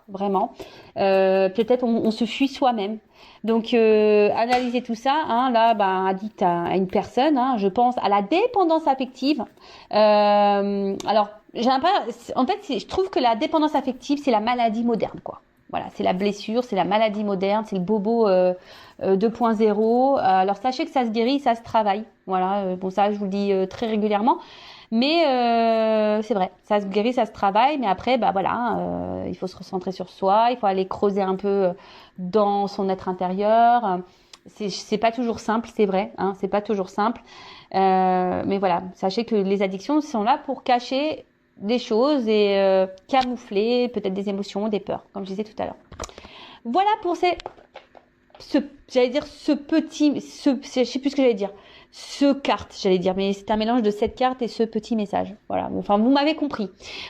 vraiment. Peut-être on se fuit soi-même. Donc, analyser tout ça, hein, là, addict à une personne, hein, je pense à la dépendance affective. Alors, en fait, je trouve que la dépendance affective, c'est la maladie moderne, quoi. Voilà, c'est la blessure, c'est la maladie moderne, c'est le bobo 2.0. Alors, sachez que ça se guérit, ça se travaille. Voilà, bon, ça, je vous le dis très régulièrement. Mais c'est vrai, ça se guérit, ça se travaille, mais après, voilà, il faut se recentrer sur soi, il faut aller creuser un peu dans son être intérieur. C'est pas toujours simple, c'est vrai, hein, c'est pas toujours simple. Mais voilà, sachez que les addictions sont là pour cacher des choses et camoufler peut-être des émotions, des peurs, comme je disais tout à l'heure. Voilà pour j'allais dire je sais plus ce que j'allais dire. Ce carte, j'allais dire, mais c'est un mélange de cette carte et ce petit message. Voilà, enfin, vous m'avez compris.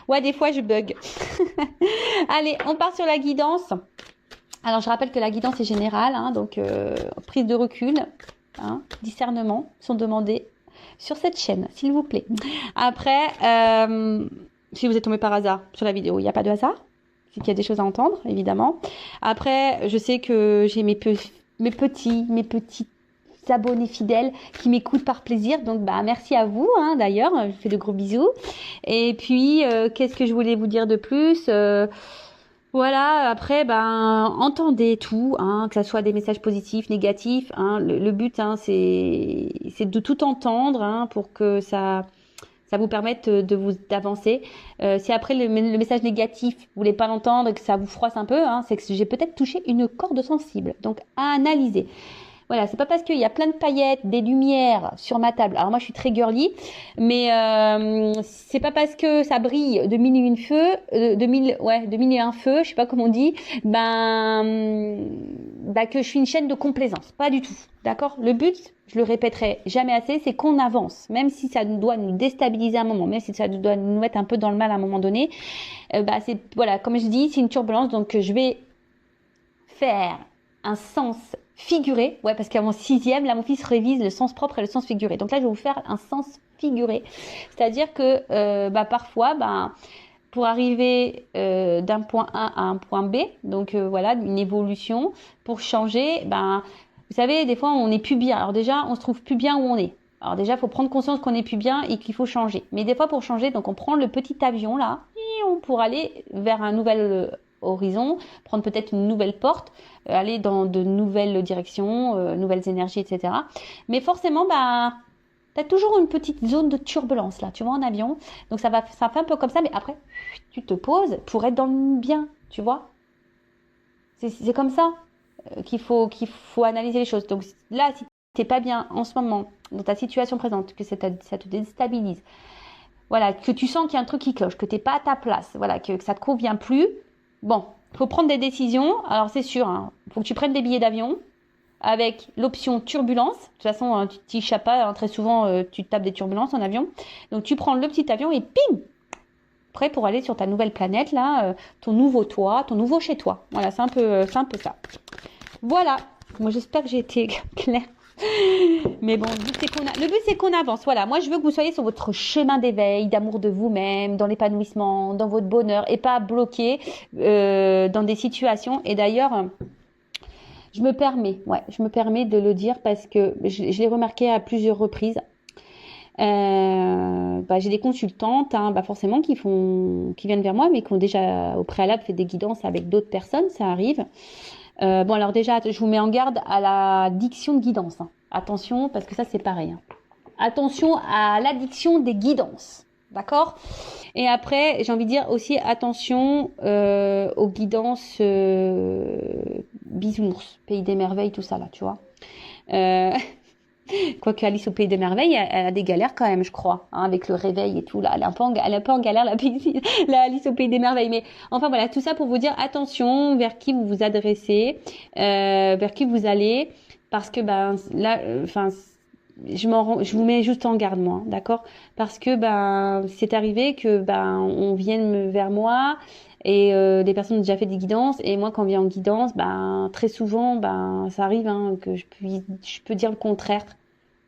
Ouais, des fois, je bug. Allez, on part sur la guidance. Alors, je rappelle que la guidance est générale, hein, donc prise de recul, hein, discernement sont demandés sur cette chaîne, s'il vous plaît. Après, si vous êtes tombé par hasard sur la vidéo, il n'y a pas de hasard. C'est qu'il y a des choses à entendre, évidemment. Après, je sais que j'ai mes petits abonnés fidèles qui m'écoutent par plaisir. Donc, merci à vous, hein, d'ailleurs. Je vous fais de gros bisous. Et puis, qu'est-ce que je voulais vous dire de plus voilà, après, entendez tout, hein, que ce soit des messages positifs, négatifs. Hein, le but, hein, c'est de tout entendre, hein, pour que ça vous permette d'avancer. Si après le message négatif, vous voulez pas l'entendre et que ça vous froisse un peu, hein, c'est que j'ai peut-être touché une corde sensible. Donc, à analyser. Voilà, c'est pas parce qu'il y a plein de paillettes, des lumières sur ma table. Alors moi, je suis très girly, mais c'est pas parce que ça brille de mille et une feux, de mille et un feux, je sais pas comment on dit, que je suis une chaîne de complaisance. Pas du tout. D'accord? Le but, je le répéterai jamais assez, c'est qu'on avance, même si ça doit nous déstabiliser à un moment, même si ça doit nous mettre un peu dans le mal à un moment donné. C'est voilà, comme je dis, c'est une turbulence, donc je vais faire un sens figuré, ouais, parce qu'à mon sixième, là, mon fils révise le sens propre et le sens figuré. Donc là, je vais vous faire un sens figuré, c'est-à-dire que parfois, pour arriver d'un point A à un point B, donc voilà, une évolution, pour changer, vous savez, des fois, on n'est plus bien. Alors déjà, on se trouve plus bien où on est. Alors déjà, il faut prendre conscience qu'on n'est plus bien et qu'il faut changer. Mais des fois, pour changer, donc on prend le petit avion là, pour aller vers un nouvel horizon, prendre peut-être une nouvelle porte, aller dans de nouvelles directions, nouvelles énergies, etc. Mais forcément, t'as toujours une petite zone de turbulence là, tu vois, en avion. Donc ça fait un peu comme ça, mais après, tu te poses pour être dans le bien, tu vois. C'est comme ça qu'il faut analyser les choses. Donc là, si t'es pas bien en ce moment, dans ta situation présente, que ça te déstabilise, voilà, que tu sens qu'il y a un truc qui cloche, que t'es pas à ta place, voilà, que ça te convient plus, bon, faut prendre des décisions. Alors c'est sûr, hein, faut que tu prennes des billets d'avion avec l'option turbulence. De toute façon, hein, tu t'échappes pas, hein, très souvent tu tapes des turbulences en avion. Donc tu prends le petit avion et pim, prêt pour aller sur ta nouvelle planète là, ton nouveau toi, ton nouveau chez toi. Voilà, c'est un peu ça. Voilà. Moi j'espère que j'ai été claire. Mais bon, le but c'est qu'on avance. Voilà, moi je veux que vous soyez sur votre chemin d'éveil, d'amour de vous-même, dans l'épanouissement, dans votre bonheur, et pas bloqué dans des situations. Et d'ailleurs, je me permets de le dire parce que je l'ai remarqué à plusieurs reprises. J'ai des consultantes, hein, forcément, qui viennent vers moi, mais qui ont déjà au préalable fait des guidances avec d'autres personnes, ça arrive. Alors déjà, je vous mets en garde à la diction de guidance. Hein. Attention, parce que ça, c'est pareil. Hein. Attention à l'addiction des guidances. D'accord? Et après, j'ai envie de dire aussi attention aux guidances bisounours, Pays des merveilles, tout ça là, tu vois. Quoique Alice au Pays des merveilles, elle a des galères quand même, je crois, hein, avec le réveil et tout là. Elle est un peu en galère, la Alice au Pays des merveilles. Mais enfin voilà, tout ça pour vous dire attention vers qui vous vous adressez, vers qui vous allez, parce que là, je vous mets juste en garde moi, d'accord? Parce que c'est arrivé que on vienne vers moi. Et des personnes ont déjà fait des guidances et moi quand on vient en guidance très souvent ça arrive hein, que je peux dire le contraire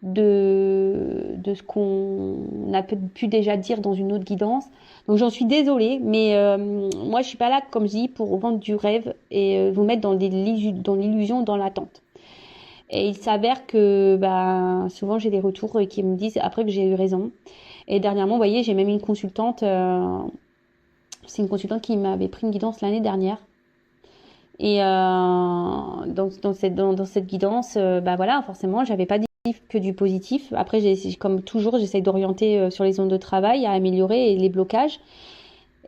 de ce qu'on a pu déjà dire dans une autre guidance. Donc j'en suis désolée, mais moi je suis pas là, comme je dis, pour vendre du rêve et vous mettre dans l'illusion, dans l'attente. Et il s'avère que bah, souvent j'ai des retours qui me disent après que j'ai eu raison. Et dernièrement, vous voyez, j'ai même une consultante, c'est une consultante qui m'avait pris une guidance l'année dernière. Et dans cette guidance, bah voilà, forcément, j'avais pas dit que du positif. Après, comme toujours, j'essaye d'orienter sur les zones de travail à améliorer et les blocages.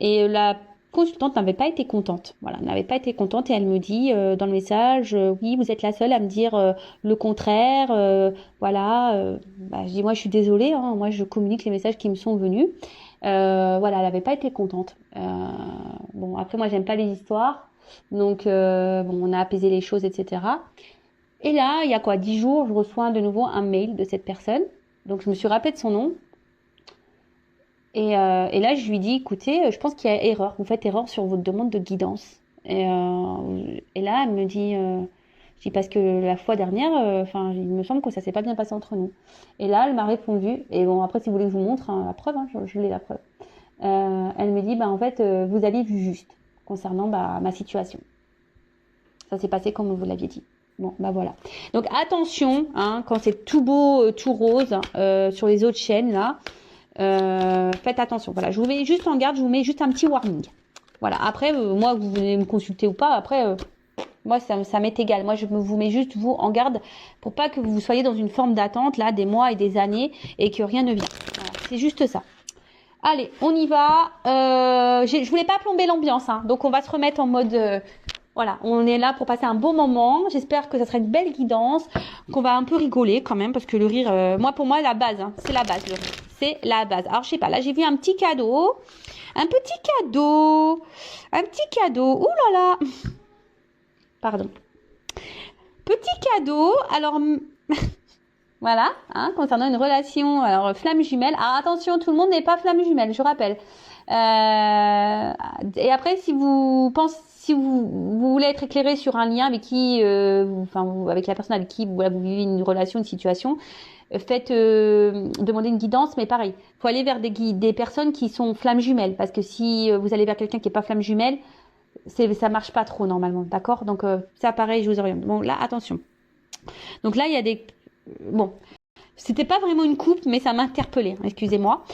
Et la consultante n'avait pas été contente. Voilà, n'avait pas été contente et elle me dit dans le message, oui, vous êtes la seule à me dire le contraire. Voilà, bah, je dis moi, je suis désolée. Hein, moi, je communique les messages qui me sont venus. Voilà, elle n'avait pas été contente. Bon, après, moi, j'aime pas les histoires. Donc, bon, on a apaisé les choses, etc. Et là, il y a quoi, 10 jours, je reçois de nouveau un mail de cette personne. Donc, je me suis rappelé de son nom. Et là, je lui dis, écoutez, je pense qu'il y a erreur. Vous faites erreur sur votre demande de guidance. Et là, elle me dit, je dis parce que la fois dernière, enfin, il me semble que ça s'est pas bien passé entre nous. Et là, elle m'a répondu. Et bon, après, si vous voulez que je vous montre hein, la preuve, hein, je l'ai la preuve. Elle me dit, bah en fait, vous aviez vu juste concernant bah, ma situation. Ça s'est passé comme vous l'aviez dit. Bon, bah voilà. Donc attention, hein, quand c'est tout beau, tout rose sur les autres chaînes là. Faites attention. Voilà, je vous mets juste en garde, je vous mets juste un petit warning. Voilà, après, moi, vous venez me consulter ou pas, après, moi, ça m'est égal. Moi, je vous mets juste vous en garde pour pas que vous soyez dans une forme d'attente, là, des mois et des années et que rien ne vient. Voilà, c'est juste ça. Allez, on y va. Je voulais pas plomber l'ambiance, hein, donc on va se remettre en mode... voilà, on est là pour passer un bon moment. J'espère que ça sera une belle guidance, qu'on va un peu rigoler quand même, parce que le rire, moi pour moi, la base, hein, c'est la base, le rire. C'est la base. Alors, je sais pas, là, j'ai vu un petit cadeau. Un petit cadeau. Un petit cadeau. Ouh là là. Pardon. Petit cadeau. Alors, voilà, hein, concernant une relation, alors flamme jumelle. Alors, attention, tout le monde n'est pas flamme jumelle, je rappelle. Et après, si vous voulez être éclairé sur un lien avec qui, avec la personne avec qui voilà, vous vivez une relation, une situation, faites demander une guidance, mais pareil, il faut aller vers des personnes qui sont flammes jumelles, parce que si vous allez vers quelqu'un qui n'est pas flamme jumelle, ça marche pas trop normalement, d'accord? Donc ça pareil, je vous oriente. Bon là, attention. Donc là, il y a des... Bon, c'était pas vraiment une coupe, mais ça m'a interpellée, excusez-moi.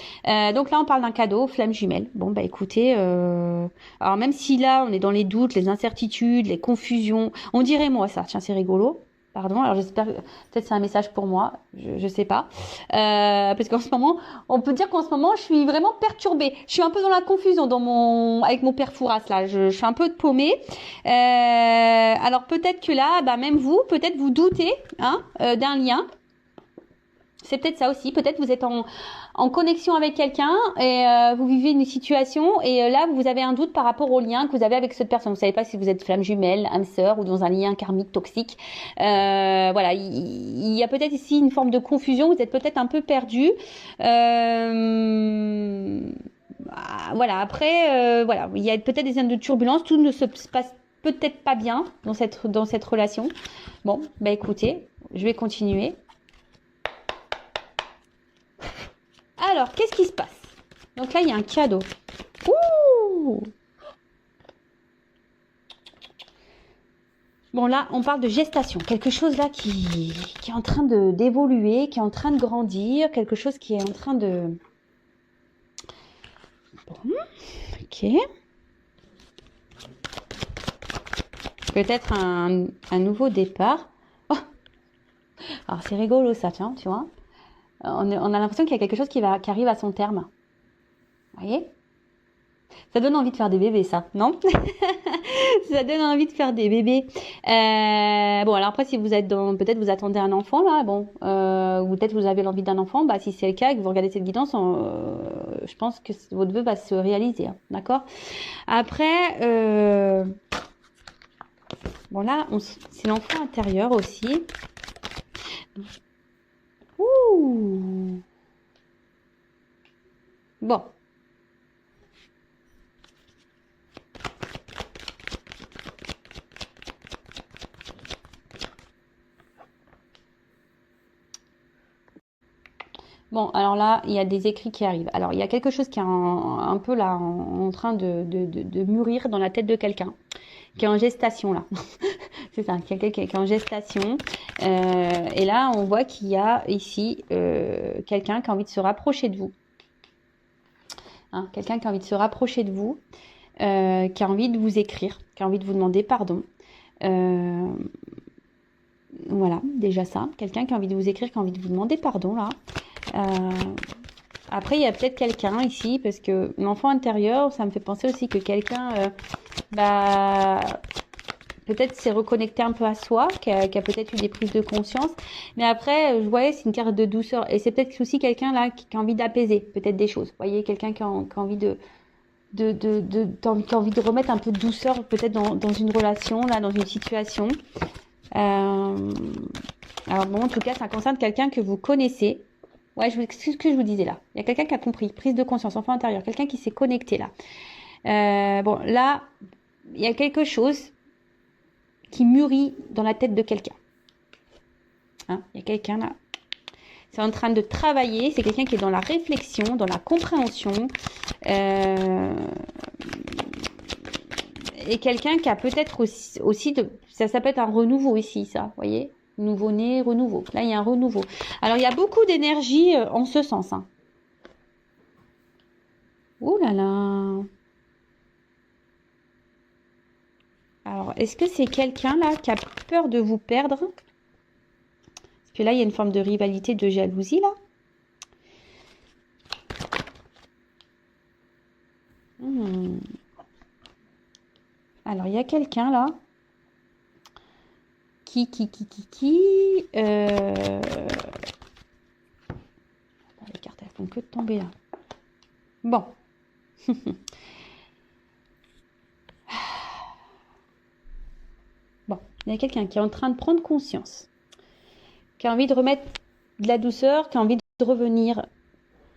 Donc là, on parle d'un cadeau, flamme jumelle. Bon, bah écoutez, alors même si là, on est dans les doutes, les incertitudes, les confusions, on dirait moi ça, tiens, c'est rigolo. Pardon, alors j'espère, peut-être c'est un message pour moi, je sais pas. Parce qu'en ce moment, on peut dire qu'en ce moment, je suis vraiment perturbée. Je suis un peu dans la confusion avec mon père Fouras là, je suis un peu paumée. Alors peut-être que là, bah même vous, peut-être vous doutez hein, d'un lien. C'est peut-être ça aussi. Peut-être vous êtes en connexion avec quelqu'un et vous vivez une situation et là vous avez un doute par rapport au lien que vous avez avec cette personne. Vous savez pas si vous êtes flamme jumelle, âme sœur ou dans un lien karmique toxique. Voilà, il y a peut-être ici une forme de confusion. Vous êtes peut-être un peu perdu. Voilà. Après, voilà, il y a peut-être des zones de turbulence. Tout ne se passe peut-être pas bien dans cette relation. Bon, bah écoutez, je vais continuer. Alors, qu'est-ce qui se passe? Donc là, il y a un cadeau. Ouh! Bon, là, on parle de gestation. Quelque chose là qui est en train d'évoluer, qui est en train de grandir, quelque chose qui est en train de... Bon, ok. Peut-être un nouveau départ. Oh, alors, c'est rigolo ça, tiens, tu vois. On a l'impression qu'il y a quelque chose qui arrive à son terme. Vous voyez? Ça donne envie de faire des bébés, ça, non? Ça donne envie de faire des bébés. Bon, alors après, si vous êtes peut-être vous attendez un enfant, là, bon, ou peut-être vous avez l'envie d'un enfant, bah, si c'est le cas et que vous regardez cette guidance, je pense que votre vœu va se réaliser, hein, d'accord? Après, bon, là, c'est l'enfant intérieur aussi. Ouh! Bon. Bon, alors là, il y a des écrits qui arrivent. Alors, il y a quelque chose qui est un peu là, en train de mûrir dans la tête de quelqu'un, qui est en gestation là. C'est ça, quelqu'un qui est en gestation. Et là, on voit qu'il y a ici quelqu'un qui a envie de se rapprocher de vous. Hein, quelqu'un qui a envie de se rapprocher de vous, qui a envie de vous écrire, qui a envie de vous demander pardon. Voilà, déjà ça. Quelqu'un qui a envie de vous écrire, qui a envie de vous demander pardon, là. Après, il y a peut-être quelqu'un ici, parce que l'enfant intérieur, ça me fait penser aussi que quelqu'un, peut-être s'est reconnecté un peu à soi, qui a peut-être eu des prises de conscience. Mais après, je voyais, c'est une carte de douceur. Et c'est peut-être aussi quelqu'un là qui a envie d'apaiser peut-être des choses. Vous voyez, quelqu'un qui a envie qui a envie de remettre un peu de douceur peut-être dans une relation, là, dans une situation. Alors bon, en tout cas, ça concerne quelqu'un que vous connaissez. Ouais, c'est ce que je vous disais là. Il y a quelqu'un qui a compris, prise de conscience, enfant intérieur, quelqu'un qui s'est connecté là. Bon, là, il y a quelque chose qui mûrit dans la tête de quelqu'un. Hein, il y a quelqu'un là. C'est en train de travailler. C'est quelqu'un qui est dans la réflexion, dans la compréhension. Et quelqu'un qui a peut-être aussi de... Ça peut être un renouveau ici, ça, vous voyez, nouveau-né, renouveau. Là, il y a un renouveau. Alors, il y a beaucoup d'énergie en ce sens. Hein. Ouh là là. Alors, est-ce que c'est quelqu'un là qui a peur de vous perdre? Parce que là, il y a une forme de rivalité, de jalousie là. Alors, il y a quelqu'un là les cartes, elles font que de tomber là. Bon. Bon, il y a quelqu'un qui est en train de prendre conscience, qui a envie de remettre de la douceur, qui a envie de revenir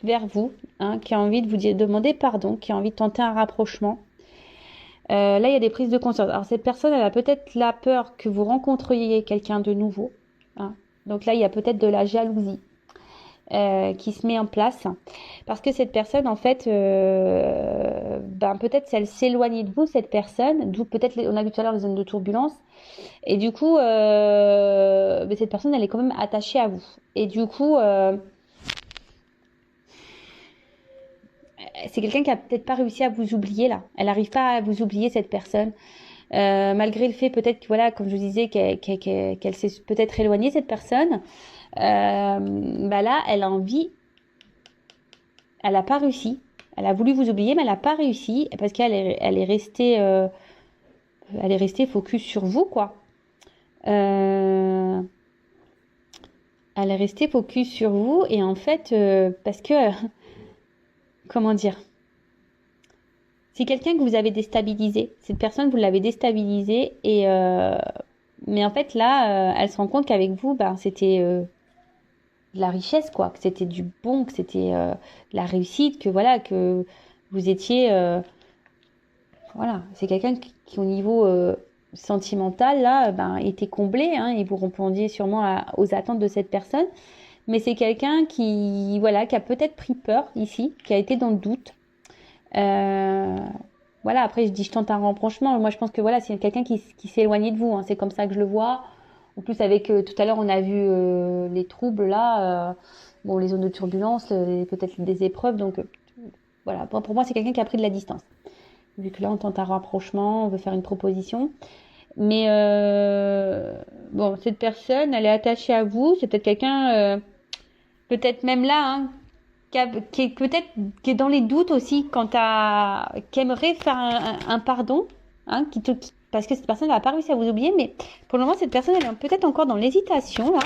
vers vous, hein, qui a envie de vous demander pardon, qui a envie de tenter un rapprochement. Là, il y a des prises de conscience. Alors, cette personne, elle a peut-être la peur que vous rencontriez quelqu'un de nouveau. Hein. Donc là, il y a peut-être de la jalousie qui se met en place. Parce que cette personne, en fait, peut-être elle s'éloigne de vous, cette personne. D'où peut-être, on a vu tout à l'heure les zones de turbulence. Et du coup, cette personne, elle est quand même attachée à vous. Et du coup... c'est quelqu'un qui a peut-être pas réussi à vous oublier là. Elle n'arrive pas à vous oublier, cette personne. Malgré le fait peut-être que voilà, comme je vous disais, qu'elle s'est peut-être éloignée, cette personne. Là, elle a envie. Elle n'a pas réussi. Elle a voulu vous oublier, mais elle n'a pas réussi parce qu'elle est restée. Elle est restée focus sur vous, quoi. Elle est restée focus sur vous et en fait, parce que comment dire, c'est quelqu'un que vous avez déstabilisé. Cette personne, vous l'avez déstabilisée. Mais en fait, là, elle se rend compte qu'avec vous, c'était de la richesse, quoi. Que c'était du bon, que c'était de la réussite, que voilà, que vous étiez... voilà, c'est quelqu'un qui au niveau sentimental, là, était comblé. Hein, et vous répondiez sûrement aux attentes de cette personne. Mais c'est quelqu'un qui a peut-être pris peur ici, qui a été dans le doute. Voilà, après je dis je tente un rapprochement. Moi je pense que voilà, c'est quelqu'un qui s'est éloigné de vous. Hein. C'est comme ça que je le vois. En plus avec tout à l'heure on a vu les troubles là, les zones de turbulence, peut-être des épreuves. Donc voilà, pour moi c'est quelqu'un qui a pris de la distance. Vu que là on tente un rapprochement, on veut faire une proposition. Mais cette personne, elle est attachée à vous. C'est peut-être quelqu'un, peut-être même là, hein, qui est dans les doutes aussi qui aimerait faire un pardon, hein, parce que cette personne n'a pas réussi à vous oublier, mais pour le moment cette personne elle est peut-être encore dans l'hésitation là.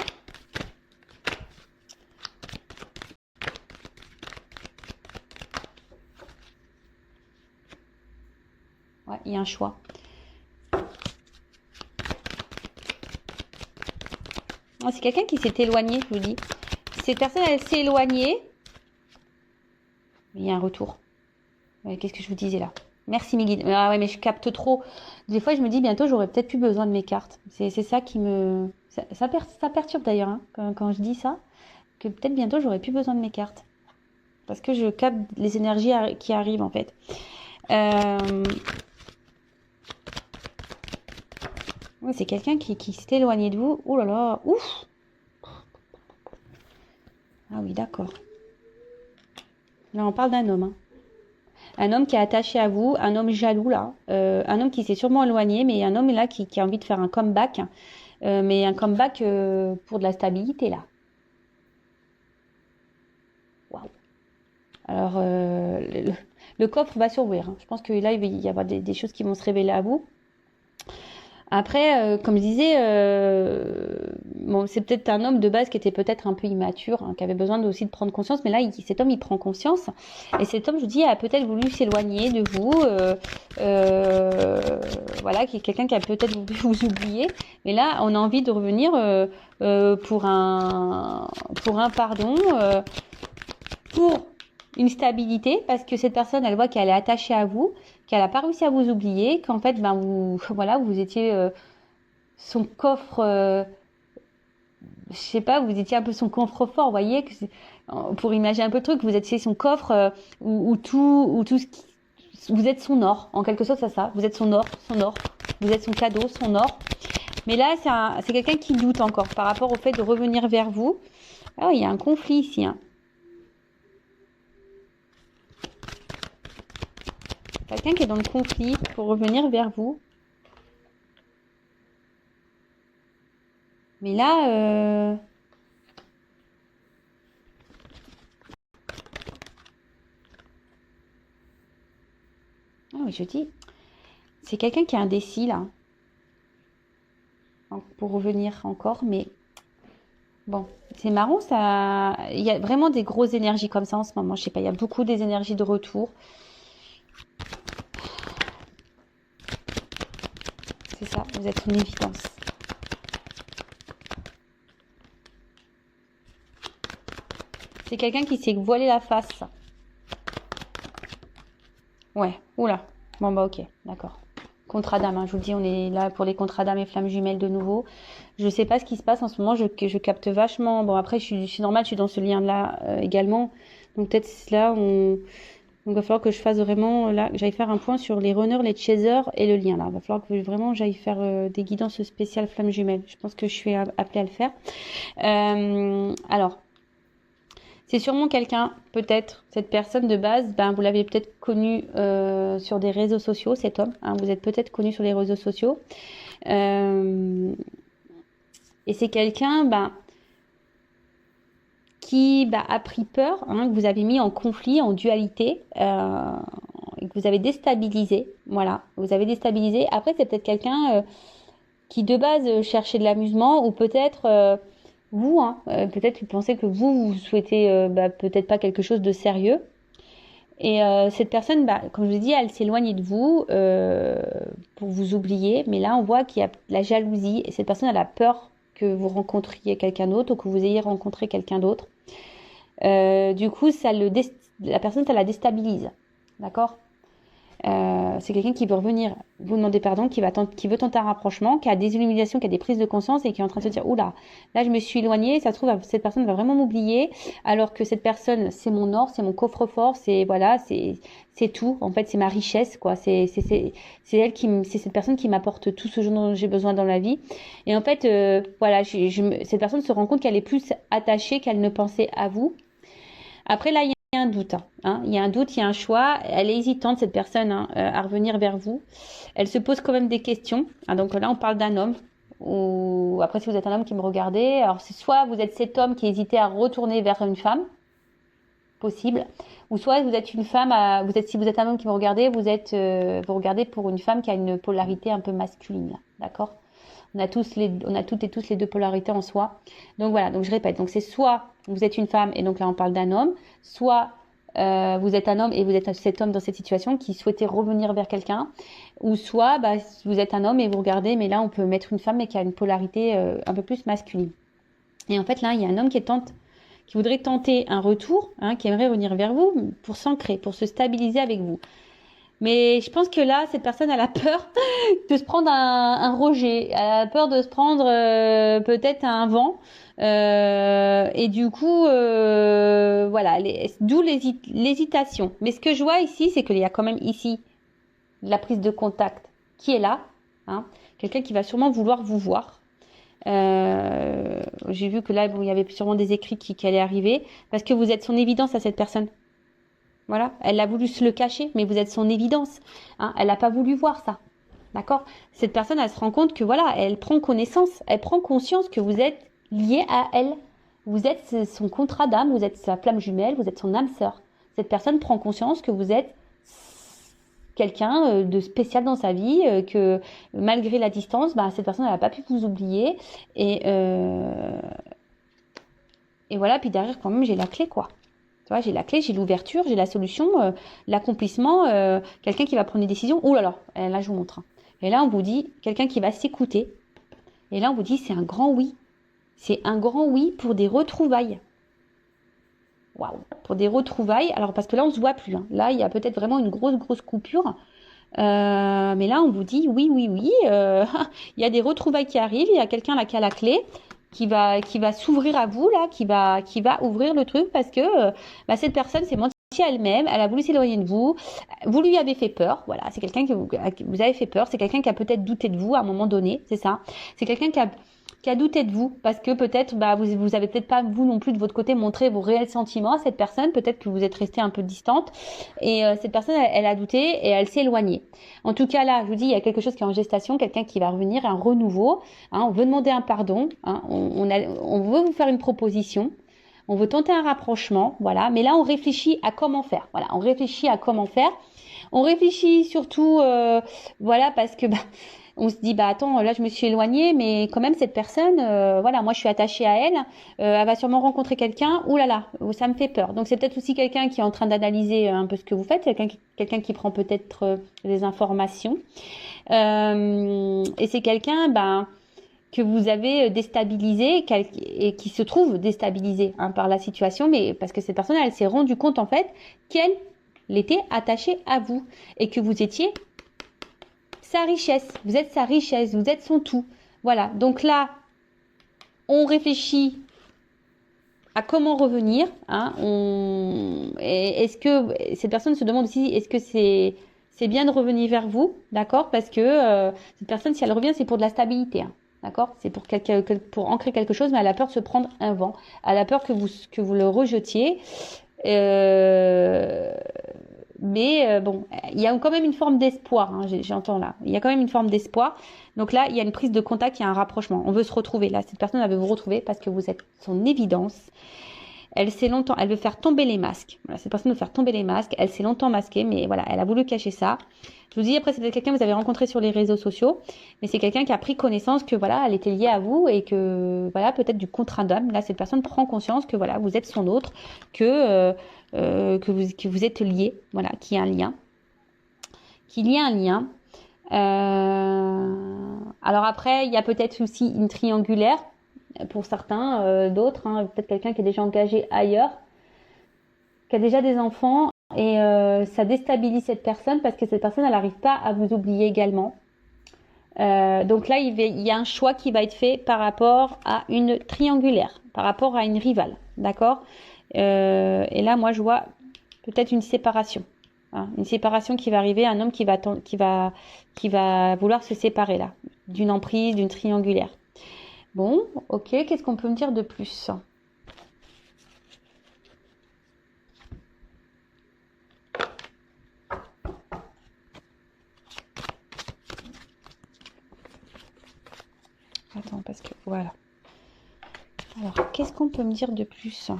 Ouais, il y a un choix. C'est quelqu'un qui s'est éloigné, je vous dis. Cette personne elle s'est éloignée. Il y a un retour. Qu'est-ce que je vous disais là? Merci mes guides. Ah ouais, mais je capte trop. Des fois, je me dis bientôt, j'aurais peut-être plus besoin de mes cartes. C'est ça qui me... Ça perturbe d'ailleurs, hein, quand je dis ça. que peut-être bientôt, j'aurai plus besoin de mes cartes. Parce que je capte les énergies qui arrivent, en fait. Ouais, c'est quelqu'un qui s'est éloigné de vous. Oh là là, ouf! Ah oui, d'accord. Là, on parle d'un homme. Hein. Un homme qui est attaché à vous, un homme jaloux, là. Un homme qui s'est sûrement éloigné, mais un homme là qui a envie de faire un comeback. Mais un comeback pour de la stabilité, là. Waouh! Alors, le coffre va s'ouvrir. Hein. Je pense que là, il va y avoir des choses qui vont se révéler à vous. Après, comme je disais, bon, c'est peut-être un homme de base qui était peut-être un peu immature, hein, qui avait besoin aussi de prendre conscience. Mais là, cet homme, il prend conscience. Et cet homme, je vous dis, a peut-être voulu s'éloigner de vous. Voilà, qui est quelqu'un qui a peut-être voulu vous oublier. Mais là, on a envie de revenir pour un pardon, pour une stabilité, parce que cette personne, elle voit qu'elle est attachée à vous, qu'elle n'a pas réussi à vous oublier, qu'en fait, ben voilà, vous étiez son coffre, je sais pas, vous étiez un peu son coffre-fort, vous voyez, pour imaginer un peu le truc, vous étiez son coffre où tout vous êtes son or, en quelque sorte, c'est ça, vous êtes son or, vous êtes son cadeau, son or. Mais là, c'est quelqu'un qui doute encore par rapport au fait de revenir vers vous. Ah, il y a un conflit ici, hein. Quelqu'un qui est dans le conflit pour revenir vers vous. Mais là, ah oui, je dis, c'est quelqu'un qui est indécis là, pour revenir encore. Mais bon, c'est marrant, ça. Il y a vraiment des grosses énergies comme ça en ce moment. Je sais pas, il y a beaucoup des énergies de retour. C'est ça, vous êtes une évidence. C'est quelqu'un qui s'est voilé la face. Ouais, oula. Bon bah ok, d'accord. Contrat d'âme, hein. Je vous dis, on est là pour les contrats d'âme et flammes jumelles de nouveau. Je sais pas ce qui se passe en ce moment, je capte vachement. Bon après, je suis normale, je suis dans ce lien-là également. Donc peut-être là, donc il va falloir que je fasse vraiment, là, que j'aille faire un point sur les runners, les chasers et le lien là. Il va falloir que vraiment j'aille faire des guidances spéciales flammes jumelles. Je pense que je suis appelée à le faire. Alors, c'est sûrement quelqu'un, peut-être, cette personne de base, ben, vous l'avez peut-être connu sur des réseaux sociaux, cet homme. Hein, vous êtes peut-être connu sur les réseaux sociaux. Et c'est quelqu'un ben, qui a pris peur, hein, que vous avez mis en conflit, en dualité, et que vous avez déstabilisé. Voilà, vous avez déstabilisé. Après, c'est peut-être quelqu'un qui de base cherchait de l'amusement, ou peut-être vous, hein, peut-être vous pensez que vous souhaitez peut-être pas quelque chose de sérieux. Et cette personne, comme je vous ai dit, elle s'éloigne de vous pour vous oublier. Mais là, on voit qu'il y a la jalousie. Et cette personne, elle a peur que vous rencontriez quelqu'un d'autre ou que vous ayez rencontré quelqu'un d'autre. Du coup, la personne, ça la déstabilise. D'accord? C'est quelqu'un qui veut revenir vous demander pardon, qui veut tenter un rapprochement, qui a des illuminations, qui a des prises de conscience et qui est en train de se dire oula, là je me suis éloignée, ça se trouve cette personne va vraiment m'oublier, alors que cette personne c'est mon or, c'est mon coffre-fort, c'est voilà, c'est tout. En fait, c'est ma richesse quoi. C'est cette personne qui m'apporte tout ce dont j'ai besoin dans la vie. Et en fait, voilà, cette personne se rend compte qu'elle est plus attachée qu'elle ne pensait à vous. Après là, il y a un doute. Hein. Il y a un doute, il y a un choix. Elle est hésitante, cette personne, hein, à revenir vers vous. Elle se pose quand même des questions. Hein, donc là, on parle d'un homme. Ou après, si vous êtes un homme qui me regardez, alors c'est soit vous êtes cet homme qui hésitait à retourner vers une femme, possible, ou soit vous êtes une femme, si vous êtes un homme qui me regardez, vous regardez pour une femme qui a une polarité un peu masculine, d'accord? On a toutes et tous les deux polarités en soi. Donc voilà, donc je répète, donc c'est soit vous êtes une femme et donc là on parle d'un homme, soit vous êtes un homme et vous êtes cet homme dans cette situation qui souhaitait revenir vers quelqu'un, ou soit vous êtes un homme et vous regardez, mais là on peut mettre une femme mais qui a une polarité un peu plus masculine. Et en fait là il y a un homme qui voudrait tenter un retour, hein, qui aimerait revenir vers vous pour s'ancrer, pour se stabiliser avec vous. Mais je pense que là, cette personne, elle a peur de se prendre un rejet. Elle a peur de se prendre peut-être un vent. Et du coup, voilà, d'où l'hésitation. Mais ce que je vois ici, c'est qu'il y a quand même ici de la prise de contact qui est là. Hein, quelqu'un qui va sûrement vouloir vous voir. J'ai vu que là, bon, il y avait sûrement des écrits qui allaient arriver. Parce que vous êtes son évidence à cette personne. Voilà, elle a voulu se le cacher, mais vous êtes son évidence. Hein, elle n'a pas voulu voir ça. D'accord? Cette personne, elle se rend compte que voilà, elle prend connaissance, elle prend conscience que vous êtes lié à elle. Vous êtes son contrat d'âme, vous êtes sa flamme jumelle, vous êtes son âme sœur. Cette personne prend conscience que vous êtes quelqu'un de spécial dans sa vie, que malgré la distance, bah, cette personne, elle n'a pas pu vous oublier. Et voilà, puis derrière, quand même, j'ai la clé, quoi. Tu vois, j'ai la clé, j'ai l'ouverture, j'ai la solution, l'accomplissement, quelqu'un qui va prendre des décisions. Ouh là là, là je vous montre. Et là, on vous dit, quelqu'un qui va s'écouter. Et là, on vous dit, c'est un grand oui. C'est un grand oui pour des retrouvailles. Waouh, pour des retrouvailles. Alors, parce que là, on ne se voit plus. Hein. Là, il y a peut-être vraiment une grosse coupure. Mais là, on vous dit, oui. Il y a des retrouvailles qui arrivent. Il y a quelqu'un là qui a la clé. Qui va s'ouvrir à vous là, qui va ouvrir le truc parce que cette personne s'est mentie à elle-même, elle a voulu s'éloigner de vous, vous lui avez fait peur, voilà, c'est quelqu'un que vous avez fait peur, c'est quelqu'un qui a peut-être douté de vous à un moment donné, c'est ça, c'est quelqu'un qui a douté de vous parce que peut-être vous avez peut-être pas vous non plus de votre côté montré vos réels sentiments à cette personne, peut-être que vous êtes resté un peu distante et cette personne elle a douté et elle s'est éloignée. En tout cas là, je vous dis il y a quelque chose qui est en gestation, quelqu'un qui va revenir, un renouveau, hein, on veut demander un pardon, hein, on veut vous faire une proposition. On veut tenter un rapprochement, voilà, mais là on réfléchit à comment faire. Voilà, on réfléchit à comment faire. On réfléchit surtout, voilà, parce que on se dit attends, là je me suis éloignée, mais quand même cette personne, voilà, moi je suis attachée à elle, elle va sûrement rencontrer quelqu'un. Ouh là là, ça me fait peur. Donc c'est peut-être aussi quelqu'un qui est en train d'analyser un peu ce que vous faites, quelqu'un qui prend peut-être des informations, et c'est quelqu'un, que vous avez déstabilisé et qui se trouve déstabilisé par la situation, mais parce que cette personne, elle s'est rendue compte en fait qu'elle était attachée à vous et que vous étiez sa richesse, vous êtes sa richesse, vous êtes son tout. Voilà, donc là, on réfléchit à comment revenir. Hein, est-ce que cette personne se demande aussi, est-ce que c'est bien de revenir vers vous, d'accord? Parce que cette personne, si elle revient, c'est pour de la stabilité. Hein. D'accord? C'est pour ancrer quelque chose, mais elle a peur de se prendre un vent. Elle a peur que vous le rejetiez. Mais bon, il y a quand même une forme d'espoir, hein, j'entends là. Il y a quand même une forme d'espoir. Donc là, il y a une prise de contact, il y a un rapprochement. On veut se retrouver. Là, cette personne, elle veut vous retrouver parce que vous êtes son évidence. Elle veut faire tomber les masques. Voilà, cette personne veut faire tomber les masques. Elle s'est longtemps masquée, mais voilà, elle a voulu cacher ça. Je vous dis, après, c'est peut-être quelqu'un que vous avez rencontré sur les réseaux sociaux, mais c'est quelqu'un qui a pris connaissance que voilà, elle était liée à vous et que voilà, peut-être du contrat d'âme. Là, cette personne prend conscience que voilà, vous êtes son autre, que vous êtes liés, voilà, qu'il y a un lien, qu'il y a un lien. Alors après, il y a peut-être aussi une triangulaire pour certains, d'autres, hein, peut-être quelqu'un qui est déjà engagé ailleurs, qui a déjà des enfants. Et ça déstabilise cette personne parce que cette personne, elle n'arrive pas à vous oublier également. Donc là, il y a un choix qui va être fait par rapport à une triangulaire, par rapport à une rivale, d'accord? Et là, moi, je vois peut-être une séparation. Hein, une séparation qui va arriver, un homme qui va vouloir se séparer là, d'une emprise, d'une triangulaire. Bon, ok, qu'est-ce qu'on peut me dire de plus ? Attends, parce que voilà. Alors, qu'est-ce qu'on peut me dire de plus ?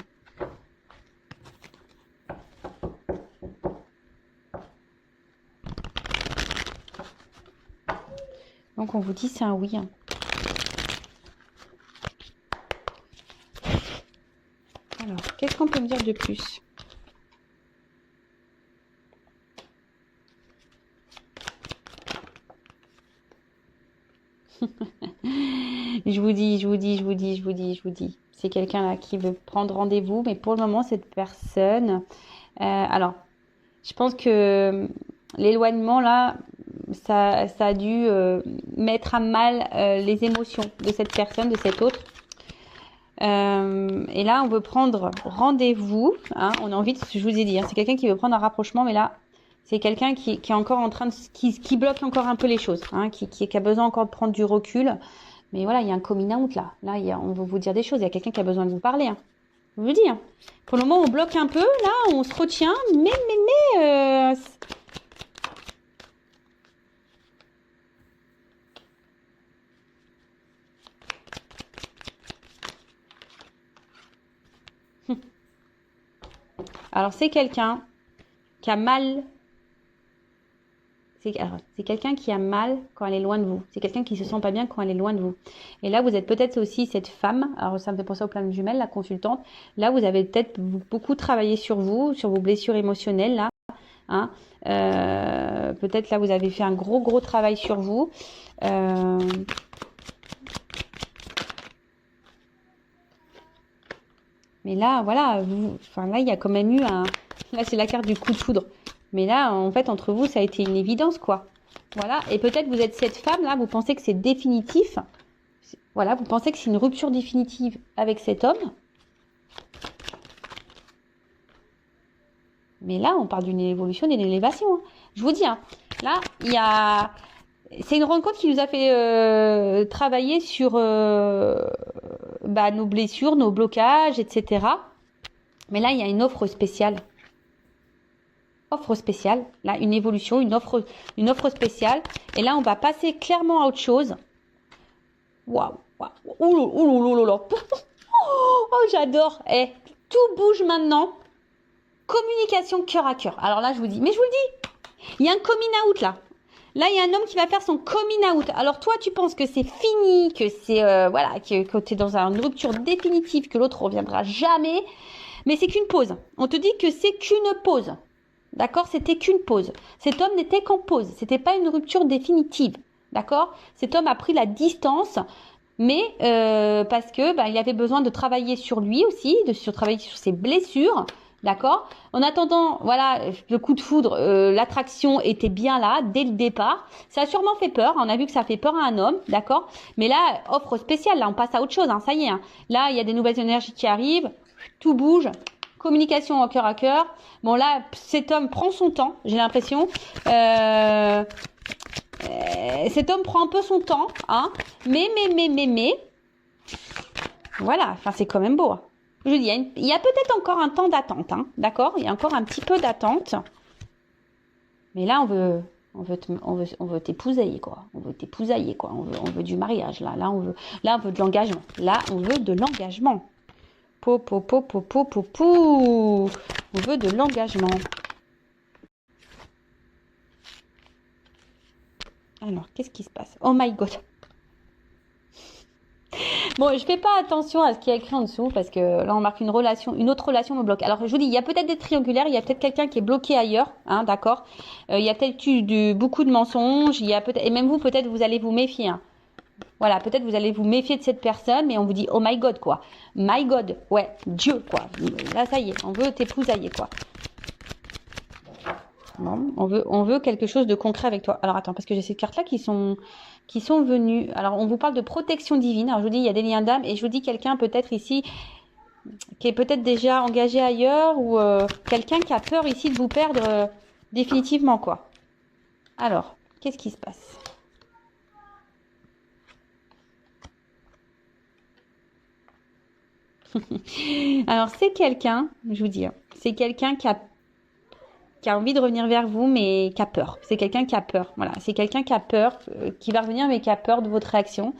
Donc, on vous dit c'est un oui. Hein. Alors, qu'est-ce qu'on peut me dire de plus ? Je vous dis. C'est quelqu'un là qui veut prendre rendez-vous, mais pour le moment, cette personne... alors, je pense que l'éloignement là, ça a dû mettre à mal les émotions de cette personne, de cet autre. Et là, on veut prendre rendez-vous. Hein, on a envie, je vous ai dit, hein, c'est quelqu'un qui veut prendre un rapprochement, mais là, c'est quelqu'un qui est encore en train de, qui bloque encore un peu les choses, hein, qui a besoin encore de prendre du recul. Mais voilà, il y a un coming out là. Là, on va vous dire des choses. Il y a quelqu'un qui a besoin de vous parler. Hein. Je vous dis. Hein. Pour le moment, on bloque un peu. Là, on se retient. Mais. Alors, c'est quelqu'un qui a mal. C'est quelqu'un qui a mal quand elle est loin de vous. C'est quelqu'un qui se sent pas bien quand elle est loin de vous. Et là, vous êtes peut-être aussi cette femme. Alors, ça me fait penser au plan de jumelles, la consultante. Là, vous avez peut-être beaucoup travaillé sur vous, sur vos blessures émotionnelles, là. Hein. Peut-être là, vous avez fait un gros travail sur vous. Mais là, voilà. Là, il y a quand même eu un... Là, c'est la carte du coup de foudre. Mais là, en fait, entre vous, ça a été une évidence, quoi. Voilà. Et peut-être vous êtes cette femme, là, vous pensez que c'est définitif. Voilà, vous pensez que c'est une rupture définitive avec cet homme. Mais là, on parle d'une évolution, d'une élévation. Hein. Je vous dis, hein, là, il y a... C'est une rencontre qui nous a fait travailler sur nos blessures, nos blocages, etc. Mais là, il y a une offre spéciale. Offre spéciale, là, une évolution, une offre spéciale. Et là, on va passer clairement à autre chose. Waouh, waouh, ouh, oh, j'adore. Tout bouge maintenant. Communication cœur à cœur. Alors là, je vous dis, mais je vous le dis, il y a un coming out là. Là, il y a un homme qui va faire son coming out. Alors toi, tu penses que c'est fini, que c'est que tu es dans une rupture définitive, que l'autre reviendra jamais. Mais c'est qu'une pause. On te dit que c'est qu'une pause. D'accord? C'était qu'une pause. Cet homme n'était qu'en pause. C'était pas une rupture définitive. D'accord? Cet homme a pris la distance, mais parce que il avait besoin de travailler sur lui aussi, de travailler sur ses blessures. D'accord? En attendant, voilà, le coup de foudre, l'attraction était bien là dès le départ. Ça a sûrement fait peur. On a vu que ça fait peur à un homme, d'accord? Mais là, offre spéciale. Là, on passe à autre chose. Hein, ça y est. Hein. Là, il y a des nouvelles énergies qui arrivent. Tout bouge. Communication en cœur à cœur. Bon là, cet homme prend son temps, j'ai l'impression. Cet homme prend un peu son temps, hein. Mais. Voilà, enfin c'est quand même beau. Hein. Je dis, il y a peut-être encore un temps d'attente, hein, d'accord? Il y a encore un petit peu d'attente. Mais là, on veut t'épousailler, quoi. On veut t'épousailler, quoi. On veut du mariage, là. Là, on veut de l'engagement. Là, on veut de l'engagement. On veut de l'engagement. Alors, qu'est-ce qui se passe? Oh my god. Bon, je fais pas attention à ce qui est écrit en dessous parce que là, on marque une autre relation me bloque. Alors, je vous dis, il y a peut-être des triangulaires, il y a peut-être quelqu'un qui est bloqué ailleurs, hein, d'accord? Il y a peut-être eu beaucoup de mensonges, il y a peut-être, et même vous, peut-être, vous allez vous méfier, hein. Voilà, peut-être vous allez vous méfier de cette personne, mais on vous dit oh my god quoi. My god, ouais, Dieu quoi. Là ça y est, on veut t'épousailler quoi. Bon, on veut quelque chose de concret avec toi. Alors attends, parce que j'ai ces cartes là qui sont venues. Alors on vous parle de protection divine. Alors je vous dis il y a des liens d'âme et je vous dis quelqu'un peut-être ici qui est peut-être déjà engagé ailleurs ou quelqu'un qui a peur ici de vous perdre définitivement quoi. Alors, qu'est-ce qui se passe? Alors, c'est quelqu'un, je vous dis, c'est quelqu'un qui a envie de revenir vers vous, mais qui a peur. C'est quelqu'un qui a peur. Voilà, c'est quelqu'un qui a peur, qui va revenir, mais qui a peur de votre réaction.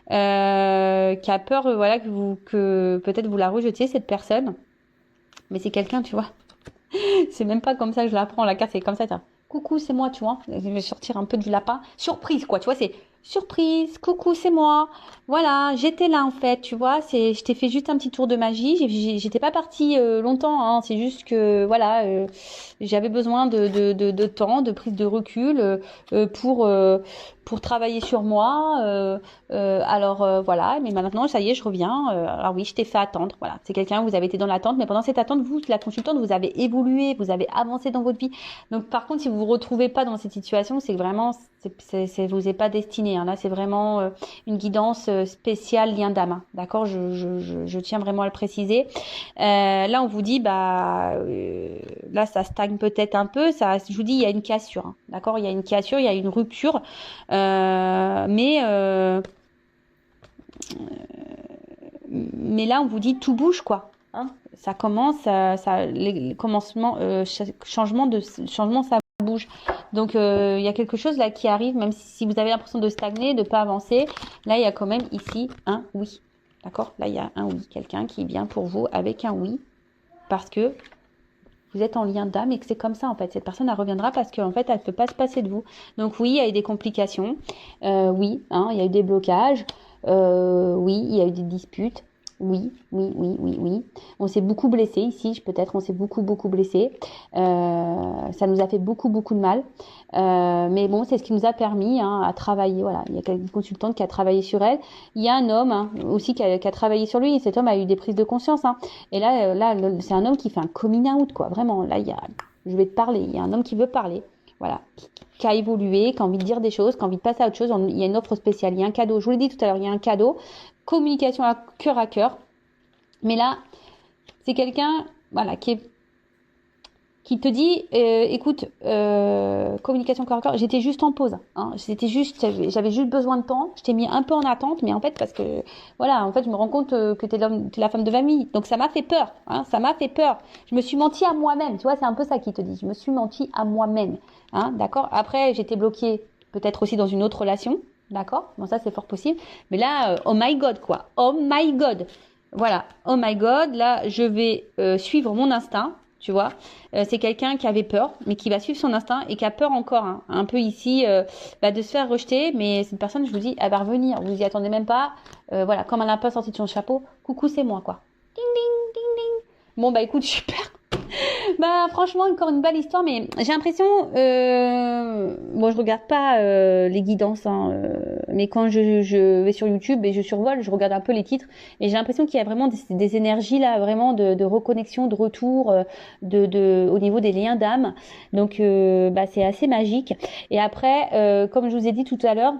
Qui a peur, voilà, que peut-être vous la rejetiez, cette personne. Mais c'est quelqu'un, tu vois. C'est même pas comme ça que je la prends, la carte, c'est comme ça. Tiens. Coucou, c'est moi, tu vois. Je vais sortir un peu du lapin. Surprise, quoi, tu vois, c'est surprise, coucou, c'est moi. Voilà, j'étais là en fait, tu vois. Je t'ai fait juste un petit tour de magie. J'étais pas partie longtemps, hein. C'est juste que, voilà, j'avais besoin de temps, de prise de recul pour pour travailler sur moi. Alors voilà, mais maintenant ça y est, je reviens. Alors oui, je t'ai fait attendre. Voilà, c'est quelqu'un, vous avez été dans l'attente, mais pendant cette attente, vous, la consultante, vous avez évolué, vous avez avancé dans votre vie. Donc par contre, si vous vous retrouvez pas dans cette situation, c'est que vraiment, vous êtes pas destiné. Hein. Là, c'est vraiment une guidance spéciale lien d'âme. Hein. D'accord, je tiens vraiment à le préciser. Là, on vous dit, là, ça stagne peut-être un peu. Ça, je vous dis, il y a une cassure. Hein. D'accord, il y a une cassure, il y a une rupture. Mais là, on vous dit tout bouge, quoi. Hein, ça commence, les commencements, changement, ça bouge. Donc, il y a quelque chose là qui arrive, même si vous avez l'impression de stagner, de pas avancer. Là, il y a quand même ici un oui. D'accord? Là, il y a un oui. Quelqu'un qui vient pour vous avec un oui. Parce que vous êtes en lien d'âme et que c'est comme ça en fait. Cette personne elle reviendra parce qu'en fait elle ne peut pas se passer de vous. Donc oui, il y a eu des complications, oui, hein, il y a eu des blocages, oui, il y a eu des disputes, oui, oui, oui, oui, oui. On s'est beaucoup blessé ici, peut-être on s'est beaucoup blessé. Ça nous a fait beaucoup de mal. Mais bon, c'est ce qui nous a permis à travailler. Voilà, il y a une consultante qui a travaillé sur elle. Il y a un homme aussi qui a travaillé sur lui. Et cet homme a eu des prises de conscience. Et là, c'est un homme qui fait un coming out, quoi. Vraiment, là, je vais te parler. Il y a un homme qui veut parler. Voilà, qui a évolué, qui a envie de dire des choses, qui a envie de passer à autre chose. Il y a une offre spéciale, il y a un cadeau. Je vous l'ai dit tout à l'heure, il y a un cadeau. Communication à cœur. Mais là, c'est quelqu'un, voilà, qui te dit, écoute, communication corps à corps, j'étais juste en pause. Hein, j'avais juste besoin de temps. Je t'ai mis un peu en attente, mais en fait, parce que, voilà, en fait, je me rends compte que t'es la femme de famille. Donc, ça m'a fait peur. Hein, ça m'a fait peur. Je me suis menti à moi-même. Tu vois, c'est un peu ça qui te dit. Je me suis menti à moi-même. Hein, d'accord? Après, j'étais bloquée peut-être aussi dans une autre relation. D'accord? Bon, ça, c'est fort possible. Mais là, oh my God, quoi. Oh my God. Voilà. Oh my God. Là, je vais suivre mon instinct. Tu vois, c'est quelqu'un qui avait peur, mais qui va suivre son instinct et qui a peur encore, un peu ici, de se faire rejeter. Mais cette personne, je vous dis, elle va revenir. Vous y attendez même pas. Voilà, comme elle n'a pas sorti de son chapeau, coucou, c'est moi, quoi. Ding, ding, ding, ding. Bon, écoute, super. Franchement, encore une belle histoire, mais j'ai l'impression, bon, je regarde pas les guidances, mais quand je vais sur YouTube et je survole, je regarde un peu les titres, et j'ai l'impression qu'il y a vraiment des énergies là, vraiment de reconnexion, de retour, au niveau des liens d'âme. Donc, c'est assez magique. Et après, comme je vous ai dit tout à l'heure,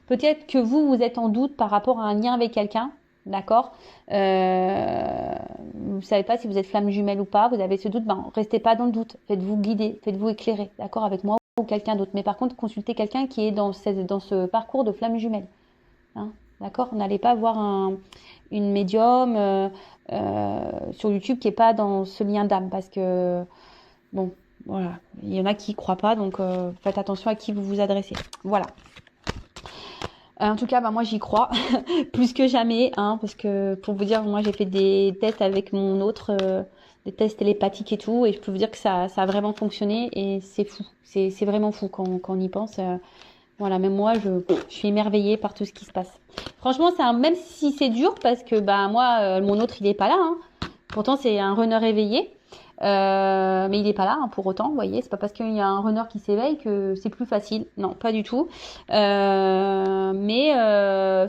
peut-être que vous êtes en doute par rapport à un lien avec quelqu'un. D'accord, vous savez pas si vous êtes flamme jumelle ou pas, vous avez ce doute, restez pas dans le doute, faites-vous guider, faites-vous éclairer, d'accord, avec moi ou quelqu'un d'autre. Mais par contre, consultez quelqu'un qui est dans ce parcours de flamme jumelle. Hein, d'accord, n'allez pas voir une médium sur YouTube qui est pas dans ce lien d'âme, parce que bon, voilà, il y en a qui y croient pas, donc faites attention à qui vous vous adressez. Voilà. En tout cas, moi j'y crois plus que jamais, parce que pour vous dire, moi j'ai fait des tests avec mon autre, des tests télépathiques et tout, et je peux vous dire que ça a vraiment fonctionné et c'est fou, c'est vraiment fou quand on y pense. Voilà, même moi je suis émerveillée par tout ce qui se passe. Franchement, même si c'est dur parce que moi mon autre il est pas là, pourtant c'est un runner éveillé. Mais il n'est pas là pour autant, vous voyez, c'est pas parce qu'il y a un runner qui s'éveille que c'est plus facile, non, pas du tout. Mais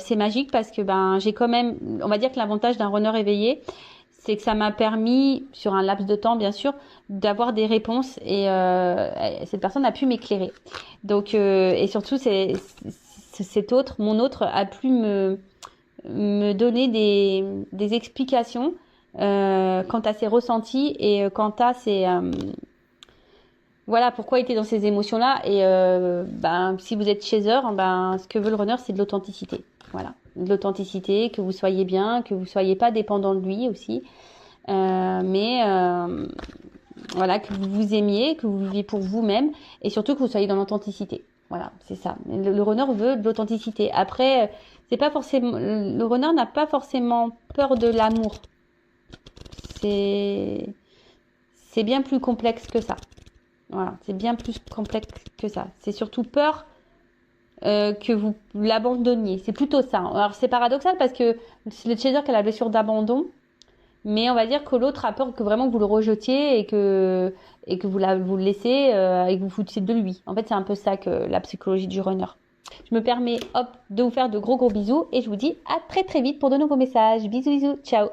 c'est magique parce que j'ai quand même, on va dire que l'avantage d'un runner éveillé, c'est que ça m'a permis, sur un laps de temps bien sûr, d'avoir des réponses et cette personne a pu m'éclairer. Donc et surtout mon autre a pu me donner des explications quant à ses ressentis et quant à ses voilà pourquoi il était dans ces émotions là. Et si vous êtes chaser, ce que veut le runner, c'est de l'authenticité. Voilà, de l'authenticité, que vous soyez bien, que vous soyez pas dépendant de lui aussi, mais voilà, que vous vous aimiez, que vous viviez pour vous-même et surtout que vous soyez dans l'authenticité. Voilà, c'est ça. Le runner veut de l'authenticité. Après, c'est pas forcément, le runner n'a pas forcément peur de l'amour. C'est bien plus complexe que ça. Voilà, c'est bien plus complexe que ça. C'est surtout peur que vous l'abandonniez. C'est plutôt ça. Alors c'est paradoxal parce que c'est le chaser qui a la blessure d'abandon, mais on va dire que l'autre a peur que vraiment vous le rejetiez et que vous le laissez et que vous foutiez de lui. En fait, c'est un peu ça que la psychologie du runner. Je me permets, hop, de vous faire de gros bisous et je vous dis à très très vite pour de nouveaux messages. Bisous, bisous, ciao.